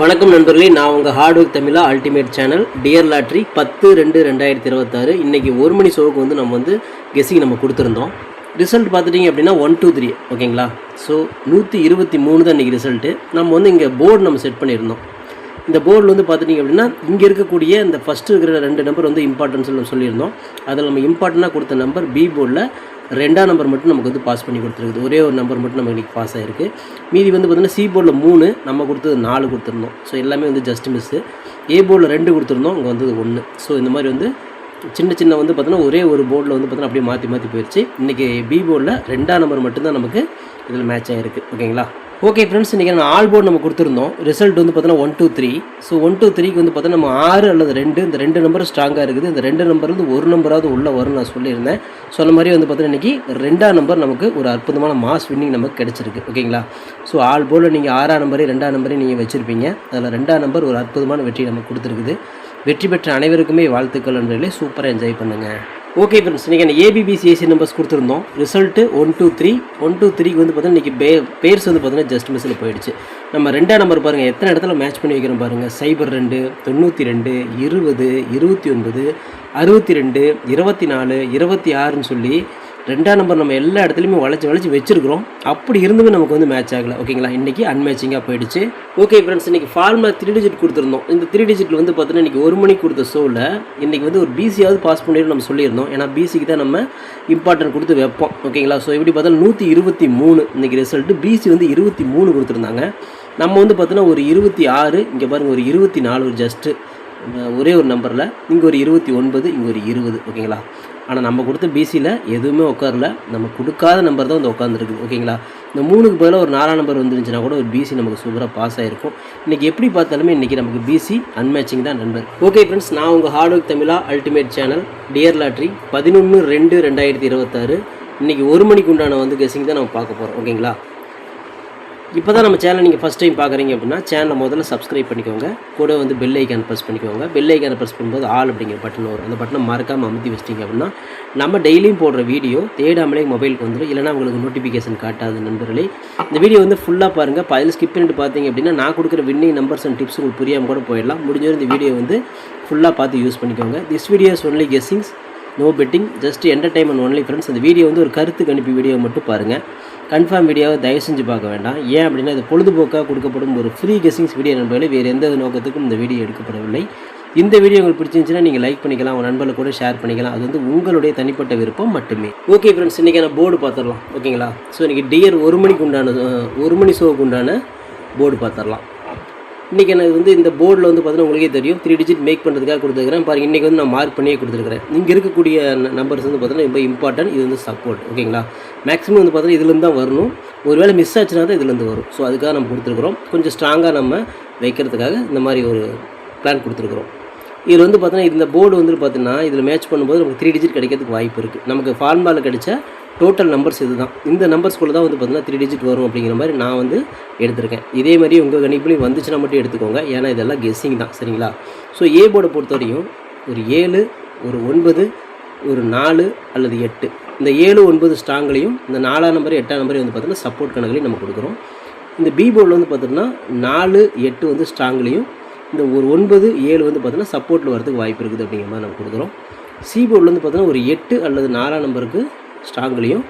வணக்கம் நண்பர்களே, நான் உங்கள் ஹார்ட் ஒர்க் தமிழா அல்டிமேட் சேனல் டியர் லாட்ரி 10/2/2026 இன்றைக்கி 1 மணி ஷோவுக்கு வந்து நம்ம கெஸ்ஸிங் நம்ம கொடுத்துருந்தோம். ரிசல்ட் பார்த்துட்டிங்க அப்படின்னா 1 2 3 ஓகேங்களா. ஸோ 123 தான் இன்றைக்கி ரிசல்ட்டு. நம்ம இங்கே போர்டு நம்ம செட் பண்ணியிருந்தோம். இந்த போர்டில் பார்த்துட்டிங்க அப்படின்னா இங்கே இருக்கக்கூடிய இந்த ஃபஸ்ட்டு இருக்கிற 2 நம்பர் இம்பார்ட்டன்ஸ் நம்ம சொல்லியிருந்தோம். அதில் நம்ம இம்பார்ட்டண்ட்டாக கொடுத்த நம்பர் பி போர்டில் 2ஆம் நம்பர் மட்டும் நமக்கு பாஸ் பண்ணி கொடுத்துருக்குது. ஒரே ஒரு நம்பர் மட்டும் நம்ம இன்றைக்கி பாஸ் ஆகிருக்கு. மீதி பார்த்திங்கன்னா சி போர்டில் 3 நம்ம கொடுத்தது 4 கொடுத்துருந்தோம். ஸோ எல்லாமே ஜஸ்ட் மிஸ்ஸு. ஏ போர்டில் 2 கொடுத்துருந்தோம், இங்கே வந்தது 1. ஸோ இந்த மாதிரி சின்ன பார்த்தோன்னா ஒரே ஒரு போர்டில் பார்த்தோன்னா அப்படியே மாற்றி போயிடுச்சு. இன்றைக்கி பி போர்டில் 2ஆம் நம்பர் மட்டும்தான் நமக்கு இதில் மேட்ச் ஆகிருக்கு. ஓகேங்களா. ஓகே ஃப்ரெண்ட்ஸ், இன்றைக்கி நான் ஆல் போர்டு நம்ம கொடுத்துருந்தோம். ரிசல்ட் பார்த்தோன்னா 1 2 3. ஸோ 1 2 3க்கு பார்த்தோன்னா நம்ம 6 அல்லது 2 இந்த 2 நம்பர் ஸ்ட்ராங்காக இருக்குது. இந்த 2 நம்பர் ஒரு நம்பராவது உள்ளே வரும் நான் சொல்லியிருந்தேன். சொன்ன மாதிரி பார்த்தோன்னா இன்றைக்கி 2ஆம் நம்பர் நமக்கு ஒரு அற்புதமான மாஸ் வின்னிங் நமக்கு கிடச்சிருக்கு. ஓகேங்களா. ஸோ ஆல் போர்டில் நீங்கள் 6ஆம் நம்பரையும் 2ஆம் நம்பரையும் நீங்கள் வச்சுருப்பீங்க. அதில் 2ஆம் நம்பர் ஒரு அற்புதமான வெற்றி நமக்கு கொடுத்துருக்குது. வெற்றி பெற்ற அனைவருக்குமே வாழ்த்துக்கள் நண்பர்களே. சூப்பராக என்ஜாய் பண்ணுங்கள். ஓகே ஃப்ரெண்ட்ஸ், இன்றைக்கி நான் ஏபிபிசிஎஸ்சி நம்பர்ஸ் கொடுத்துருந்தோம். ரிசல்ட்டு 1 2 3. 1 2 3க்கு பார்த்தீங்கன்னா இன்றைக்கி பேர்ஸ் பார்த்தீங்கன்னா ஜஸ்ட் மிஸ்ஸில் போயிடுச்சு. நம்ம 2ஆம் நம்பர் பாருங்கள் எத்தனை இடத்துல மேட்ச் பண்ணி வைக்கிறோம் பாருங்கள். 02 92 20 29 62 24 26ன்னு சொல்லி 2ஆம் நம்பர் நம்ம எல்லா இடத்துலையுமே வளைச்சி வச்சுருக்கிறோம். அப்படி இருந்துமே நமக்கு மேட்ச் ஆகலை. ஓகேங்களா. இன்றைக்கி அன்மேட்சிங்காக போயிடுச்சு. ஓகே ஃப்ரெண்ட்ஸ், இன்றைக்கி ஃபார்முலா 3 டிஜிட் கொடுத்துருந்தோம். இந்த 3 டிஜிட்டில் பார்த்தீங்கன்னா இன்றைக்கி 1 மணிக்கு கொடுத்த ஷோவில் இன்றைக்கி ஒரு பிசியாவது பாஸ் பண்ணிட்டு நம்ம சொல்லியிருந்தோம். ஏன்னா பிசிக்கு தான் நம்ம இம்பார்ட்டன்ட் கொடுத்து வைப்போம். ஓகேங்களா. ஸோ இப்படி பார்த்தாலும் 123 இன்றைக்கி ரிசல்ட்டு. பிசி 23 கொடுத்துருந்தாங்க. நம்ம பார்த்தோன்னா ஒரு 26, இங்கே பாருங்கள் ஒரு 24, ஒரு ஜஸ்ட்டு ஒரே ஒரு நம்பரில். இங்கே ஒரு 29, இங்கே ஒரு 20. ஓகேங்களா. ஆனால் நம்ம கொடுத்த பிசியில் எதுவுமே உட்காரல. நம்ம கொடுக்காத நம்பர் தான் உட்காந்துருக்குது. ஓகேங்களா. இந்த 3க்கு பதிலாக ஒரு 4ஆம் நம்பர் வந்துருந்துச்சுன்னா கூட ஒரு பிசி நமக்கு சூப்பராக பாஸ் ஆகிருக்கும். இன்றைக்கி எப்படி பார்த்தாலுமே இன்றைக்கி நமக்கு பிசி அன்மேட்சிங் தான் நண்பர். ஓகே ஃப்ரெண்ட்ஸ், நான் உங்கள் ஹார்ட் ஒர்க் தமிழா அல்டிமேட் சேனல் டியர் லாட்ரி 11/2/2026 இன்றைக்கி 1 மணிக்கு உண்டான கெஸ்ஸிங் தான் நம்ம பார்க்க போகிறோம். ஓகேங்களா. இப்போ தான் நம்ம சேனல் நீங்கள் ஃபஸ்ட் டைம் பார்க்குறீங்க அப்படின்னா சேனலை முதல்ல சப்ஸ்கிரைப் பண்ணிக்கோங்க. கூட பெல் ஐக்கான் ப்ரெஸ் பண்ணிக்கோங்க. பெல் ஐக்கானை ப்ரெஸ் பண்ணும்போது ஆல் அப்படிங்கிற பட்டன் வரும். அந்த பட்டனை மறக்காமல் அமுத்தி வச்சிட்டிங்க அப்படின்னா நம்ம டெய்லியும் போடுற வீடியோ தேடாமலே மொபைலுக்கு வந்துடும். இல்லைனா உங்களுக்கு நோட்டிஃபிகேஷன் காட்டாது நண்பர்களே. இந்த வீடியோ ஃபுல்லாக பாருங்கள். அதில் ஸ்கிப் பண்ணிட்டு பார்த்தீங்க அப்படின்னா நான் கொடுக்குற வின்னிங் நம்பர்ஸ் அண்ட் டிப்ஸ் உங்களுக்கு புரியாமல் கூட போயிடலாம். முடிஞ்சவரை இந்த வீடியோ ஃபுல்லாக பார்த்து யூஸ் பண்ணிக்கோங்க. This videos only guessings, no betting, just entertainment only friends. அந்த வீடியோ ஒரு கருத்துக்கு அனுப்பி வீடியோ மட்டும் பாருங்கள். கன்ஃபார்ம் வீடியோவை தயவு செஞ்சு பார்க்க வேண்டாம். ஏன் அப்படின்னா இது பொழுதுபோக்காக கொடுக்கப்படும் ஒரு ஃப்ரீ கெஸ்ஸிங்ஸ் வீடியோ நண்பர்களே. வேறு எந்த நோக்கத்துக்கும் இந்த வீடியோ எடுக்கப்படவில்லை. இந்த வீடியோ உங்களுக்கு பிடிச்சிருந்துச்சுன்னா நீங்கள் லைக் பண்ணிக்கலாம், உங்கள் நண்பர்களுக்கு கூட ஷேர் பண்ணிக்கலாம். அது உங்களுடைய தனிப்பட்ட விருப்பம் மட்டுமே. ஓகே ஃப்ரெண்ட்ஸ், இன்றைக்கான போர்டு பார்த்துடலாம். ஓகேங்களா. ஸோ இன்றைக்கி டியர் 1 மணிக்கு உண்டான 1 மணி ஷோவுக்கு உண்டான போர்டு பார்த்துடலாம். இன்றைக்கி எனக்கு இந்த போர்டில் பார்த்தீங்கன்னா உங்களுக்கே தெரியும் 3 டிஜிட் மேக் பண்ணுறதுக்காக கொடுத்துருக்கிறேன். பாருங்கள் இன்றைக்கி நான் மார்க் பண்ணியே கொடுத்துருக்கிறேன். இங்கே இருக்கக்கூடிய நம்பர்ஸ் பார்த்தீங்கன்னா ரொம்ப இம்பார்ட்டன்ட். இது சப்போர்ட். ஓகேங்களா. மேக்ஸிமம் பார்த்தீங்கன்னா இதுலேருந்து தான் வரணும். ஒருவேளை மிஸ் ஆச்சுன்னா தான் இதுலேருந்து வரும். ஸோ அதுக்காக நம்ம கொடுத்துருக்குறோம். கொஞ்சம் ஸ்ட்ராங்காக நம்ம வைக்கிறதுக்காக இந்த மாதிரி ஒரு பிளான் கொடுத்துருக்குறோம். இதில் பார்த்தீங்கன்னா இந்த போர்டு பார்த்தீங்கன்னா இதில் மேட்ச் பண்ணும்போது நமக்கு 3 டிஜிட் கிடைக்கிறதுக்கு வாய்ப்பு இருக்குது. நமக்கு ஃபார்முலாவில் கிடைச்ச டோட்டல் நம்பர்ஸ் இது தான். இந்த நம்பர்ஸ்குள்ளே தான் பார்த்தீங்கன்னா 3 டிஜிட் வரும் அப்படிங்கிற மாதிரி நான் எடுத்திருக்கேன். இதே மாதிரி உங்கள் கணிப்புலையும் வந்துச்சுன்னா மட்டும் எடுத்துக்கோங்க. ஏன்னா இதெல்லாம் கெஸ்ஸிங் தான். சரிங்களா. ஸோ ஏ போர்டை பொறுத்தவரையும் ஒரு 7, ஒரு 9, ஒரு 4 அல்லது 8 இந்த 7 9 ஸ்ட்ராங்லையும் இந்த 4ஆம் நம்பர் 8ஆம் நம்பரையும் பார்த்தீங்கன்னா சப்போர்ட் கணக்குலையும் நம்ம கொடுக்குறோம். இந்த பி போர்டில் பார்த்தீங்கன்னா 4 8 ஸ்ட்ராங்லையும் இந்த ஒரு 9 7 பார்த்தீங்கன்னா சப்போர்ட்டில் வரதுக்கு வாய்ப்பு இருக்குது அப்படிங்கிற மாதிரி நம்ம கொடுக்குறோம். சி போர்டில் பார்த்தீங்கன்னா ஒரு 8 அல்லது 4ஆம் நம்பருக்கு ஸ்ட்ராங்லையும்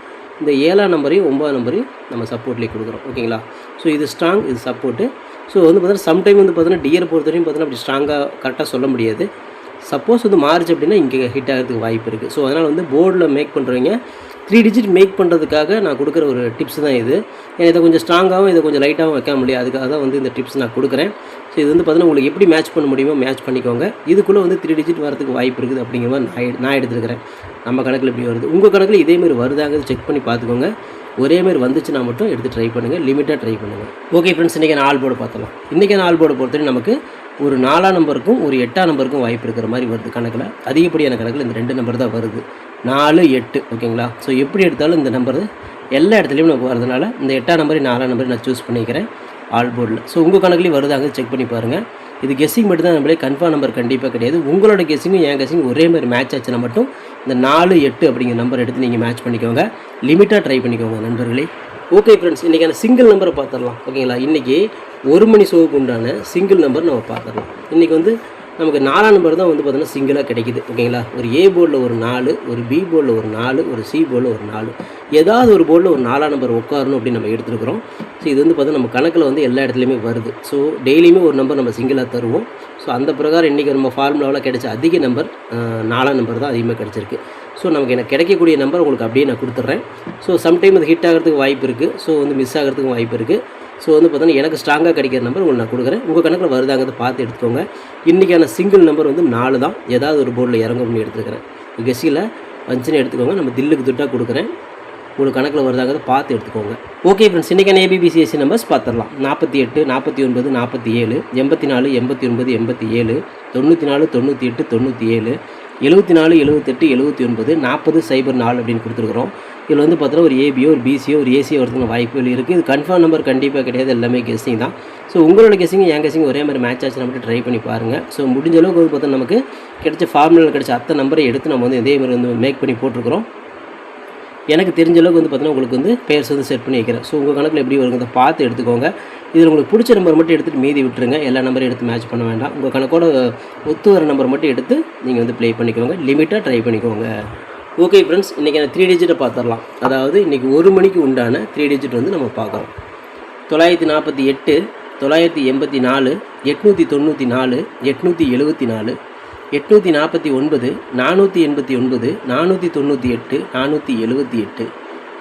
இந்த 7ஆம் நம்பரையும் 9ஆம் நம்பரையும் நம்ம சப்போர்ட்லேயே கொடுக்குறோம். ஓகேங்களா. ஸோ இது ஸ்ட்ராங், இது சப்போர்ட்டு. ஸோ பார்த்தீங்கன்னா சம்டைம் பார்த்தீங்கன்னா டியரை பொறுத்தவரையும் பார்த்தீங்கன்னா அப்படி ஸ்ட்ராங்காக கரெக்டாக சொல்ல முடியாது. சப்போஸ் மாறுச்சு அப்படின்னா இங்கே ஹிட் ஆகிறதுக்கு வாய்ப்பு இருக்குது. ஸோ அதனால் போர்டில் மேக் பண்ணுறவங்க 3 டிஜிட் மேக் பண்ணுறதுக்காக நான் கொடுக்குற ஒரு டிப்ஸ் தான் இது. இதை கொஞ்சம் ஸ்ட்ராங்காகவும் இதை கொஞ்சம் லைட்டாகவும் வைக்க முடியாது. அதுக்காக தான் இந்த டிப்ஸ் நான் கொடுக்குறேன். ஸோ இது பார்த்தீங்கன்னா உங்களுக்கு எப்படி மேட்ச் பண்ண முடியுமோ மேட்ச் பண்ணிக்கோங்க. இதுக்குள்ளே 3 டிஜிட் வரதுக்கு வாய்ப்பு இருக்குது அப்படிங்கிற மாதிரி நான் எடுத்துருக்கிறேன். நம்ம கணக்கில் எப்படி வருது, உங்கள் கணக்கில் இதேமாரி வருதாங்கிறது செக் பண்ணி பார்த்துக்கோங்க. ஒரேமாரி வந்துச்சுன்னா மட்டும் எடுத்து ட்ரை பண்ணுங்கள். லிமிட்டாக ட்ரை பண்ணுங்கள். ஓகே ஃப்ரெண்ட்ஸ், இன்றைக்கி நான் ஆல் போர்டு பார்த்துலாம். இன்றைக்கி நான் ஆல் போர்டு பொறுத்தவரை நமக்கு ஒரு 4ஆம் நம்பருக்கும் ஒரு 8ஆம் நம்பருக்கும் வாய்ப்பு இருக்கிற மாதிரி வருது கணக்கில். அதிகப்படியான கணக்கில் இந்த 2 நம்பர் தான் வருது, 4 8. ஓகேங்களா. ஸோ எப்படி எடுத்தாலும் இந்த நம்பர் எல்லா இடத்துலையும் நமக்கு வரதுனால இந்த 8ஆம் நம்பர் 4ஆம் நம்பர் நான் சூஸ் பண்ணிக்கிறேன் ஆல் போர்டில். ஸோ உங்கள் கணக்குலேயும் வருதாங்க செக் பண்ணி பாருங்கள். இது கெஸ்ஸிங் மட்டும் தான் நம்மளே, கன்ஃபார்ம் நம்பர் கண்டிப்பாக கிடையாது. உங்களோட கெஸ்ஸிங்கும் என் கெஸ்ஸிங் ஒரே மாதிரி மேட்ச் ஆச்சுன்னா மட்டும் இந்த 4 8 அப்படிங்கிற நம்பர் எடுத்து நீங்கள் மேட்ச் பண்ணிக்கோங்க. லிமிட்டாக ட்ரை பண்ணிக்கோங்க நண்பர்களே. ஓகே ஃப்ரெண்ட்ஸ், இன்றைக்கான சிங்கிள் நம்பரை பார்த்துடலாம். ஓகேங்களா? இன்றைக்கி 1 மணி ஷோவுக்கு உண்டான சிங்கிள் நம்பர் நம்ம பார்த்துடலாம். இன்றைக்கி வந்து நமக்கு 4ஆம் நம்பர் தான் வந்து பார்த்தோன்னா சிங்கிளாக கிடைக்குது. ஓகேங்களா? ஒரு ஏ போர்டில் ஒரு 4, ஒரு பி போர்டில் ஒரு 4, ஒரு சி போர்டில் ஒரு 4, ஏதாவது ஒரு போர்டில் ஒரு 4ஆம் நம்பர் உட்காரணும் அப்படின்னு நம்ம எடுத்துருக்குறோம். ஸோ இது வந்து பார்த்தா நம்ம கணக்கில் வந்து எல்லா இடத்துலையுமே வருது. ஸோ டெய்லியுமே ஒரு நம்பர் நம்ம சிங்கிளாக தருவோம். ஸோ அந்த பிரகாரம் இன்றைக்கி நம்ம ஃபார்முலாவில் கிடைச்ச அதிக நம்பர் 4ஆம் நம்பர் தான் அதிகமாக கிடச்சிருக்கு. ஸோ நமக்கு எனக்கு கிடைக்கக்கூடிய நம்பர் உங்களுக்கு அப்படியே நான் கொடுத்துட்றேன். ஸோ சம்டைம் அது ஹிட் ஆகிறதுக்கு வாய்ப்பு இருக்குது. ஸோ வந்து மிஸ் ஆகிறதுக்கும் வாய்ப்பு இருக்குது. ஸோ வந்து பார்த்தோன்னா எனக்கு ஸ்ட்ராங்காக கிடைக்கிற நம்பர் உங்களுக்கு நான் கொடுக்குறேன். உங்கள் கணக்கில் வருதாங்கிறத பார்த்து எடுத்துக்கோங்க. இன்றைக்கான சிங்கிள் நம்பர் வந்து 4 தான். ஏதாவது ஒரு போர்டில் இறங்கும்னு எடுத்துக்கிறேன். கெஸ்ஸில் வந்துச்சுன்னு எடுத்துக்கோங்க. நம்ம தில்லுக்கு துட்டாக கொடுக்குறேன். உங்களுக்கு கணக்கில் வருதாங்கிறத பார்த்து எடுத்துக்கோங்க. ஓகே ஃப்ரெண்ட்ஸ், இன்றைக்கான ஏபிபிசிஎஸ்சி நம்பர்ஸ் பார்த்துடலாம். 48, 49, 47, 84, 89, 87, 94, 98, 97, 74, 78, 79, 40, 04 அப்படின்னு கொடுத்துருக்குறோம். இதில் வந்து பார்த்தோன்னா ஒரு ஏபியோ ஒரு பிசியோ ஒரு ஏசியோ வரதுக்கு வாய்ப்புகள் இருக்குது. இது கன்ஃபார்ம் நம்பர் கண்டிப்பாக கிடையாது. எல்லாமே கெஸ்ஸிங் தான். ஸோ உங்களோட கெஸ்ஸிங் என் கெஸ்ஸிங் ஒரே மாதிரி மேட்ச் ஆச்சு மட்டும் ட்ரை பண்ணி பாருங்கள். ஸோ முடிஞ்ச அளவுக்கு வந்து பார்த்தா நமக்கு கிடைச்ச ஃபார்முலாவில் கிடைச்ச அத்தனை நம்பரை எடுத்து நம்ம வந்து இதே மாதிரி வந்து மேக் பண்ணி போட்டிருக்கிறோம். எனக்கு தெரிஞ்ச அளவுக்கு வந்து பார்த்தீங்கன்னா உங்களுக்கு வந்து பேர்ஸ் வந்து செட் பண்ணி வைக்கிறேன். ஸோ உங்கள் கணக்கில் எப்படி வருங்கிறத பார்த்து எடுத்துக்கோங்க. இதில் உங்களுக்கு பிடிச்ச நம்பர் மட்டும் எடுத்துகிட்டு மீதி விட்டுருங்க. எல்லா நம்பரையும் எடுத்து மேட்ச் பண்ண வேண்டாம். உங்கள் கணக்கோட ஒத்து வர நம்பர் மட்டும் எடுத்து நீங்கள் வந்து ப்ளே பண்ணிக்கோங்க. லிமிட்டாக ட்ரை பண்ணிக்கோங்க. ஓகே ஃப்ரெண்ட்ஸ், இன்றைக்கி நான் 3 டிஜிட்டை பார்த்துடலாம். அதாவது இன்றைக்கி 1 மணிக்கு உண்டான 3 டிஜிட் வந்து நம்ம பார்க்குறோம். 948, 984, 894, 874, 849, 489, 498, 478,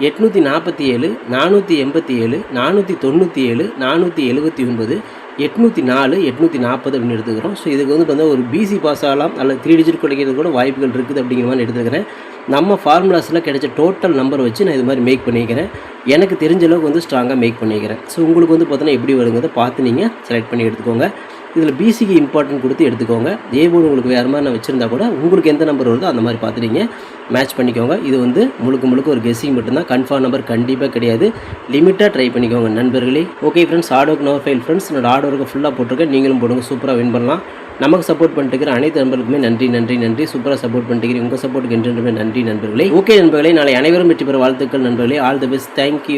847, 487, 497, 479, 804, 840 அப்படின்னு எடுத்துக்கிறோம். ஸோ இதுக்கு வந்து பார்த்தா ஒரு பிசி பாஸ் ஆகலாம் அல்லது 3 டிஜிட் கிடைக்கிறது கூட வாய்ப்புகள் இருக்குது அப்படிங்கிற மாதிரி எடுத்துக்கிறேன். நம்ம ஃபார்முலாஸில் கிடைச்ச டோட்டல் நம்பர் வச்சு நான் இது மாதிரி மேக் பண்ணிக்கிறேன். எனக்கு தெரிஞ்ச அளவுக்கு வந்து ஸ்ட்ராங்காக மேக் பண்ணிக்கிறேன். ஸோ உங்களுக்கு வந்து பார்த்தோன்னா எப்படி வருங்கிறத பார்த்து நீங்கள் செலக்ட் பண்ணி எடுத்துக்கோங்க. இதில் பிசிக்கு இம்பார்ட்டன்ட் கொடுத்து எடுத்துக்கோங்க. ஏ போர்டு உங்களுக்கு வேறு மாதிரி நான் வச்சுருந்தா கூட உங்களுக்கு எந்த நம்பர் வருதோ அந்த மாதிரி பார்த்து நீங்கள் மேட்ச் பண்ணிக்கோங்க. இது வந்து முழுக்க ஒரு கெஸ்ஸிங் மட்டும்தான். கன்ஃபார்ம் நம்பர் கண்டிப்பாக கிடையாது. லிமிட்டாக ட்ரை பண்ணிக்கோங்க நண்பர்களே. Okay friends, hard work no fail friends. என்னோட ஹார்ட் ஒர்க்கை ஃபுல்லாக போட்டிருக்கேன். நீங்களும் போடுங்க. சூப்பராக வின் பண்ணலாம். நமக்கு சப்போர்ட் பண்ணிட்டு அனைத்து நண்பர்களுக்குமே நன்றி. சூப்பராக சப்போர்ட் பண்ணிட்டு உங்கள் சப்போர்ட்டுக்கு என்றுமே நன்றி நண்பர்களே. ஓகே நண்பர்களே, நாளை அனைவரும் வெற்றி பெற வாழ்த்துக்கள் நண்பர்களே. All the best. தேங்க்யூ.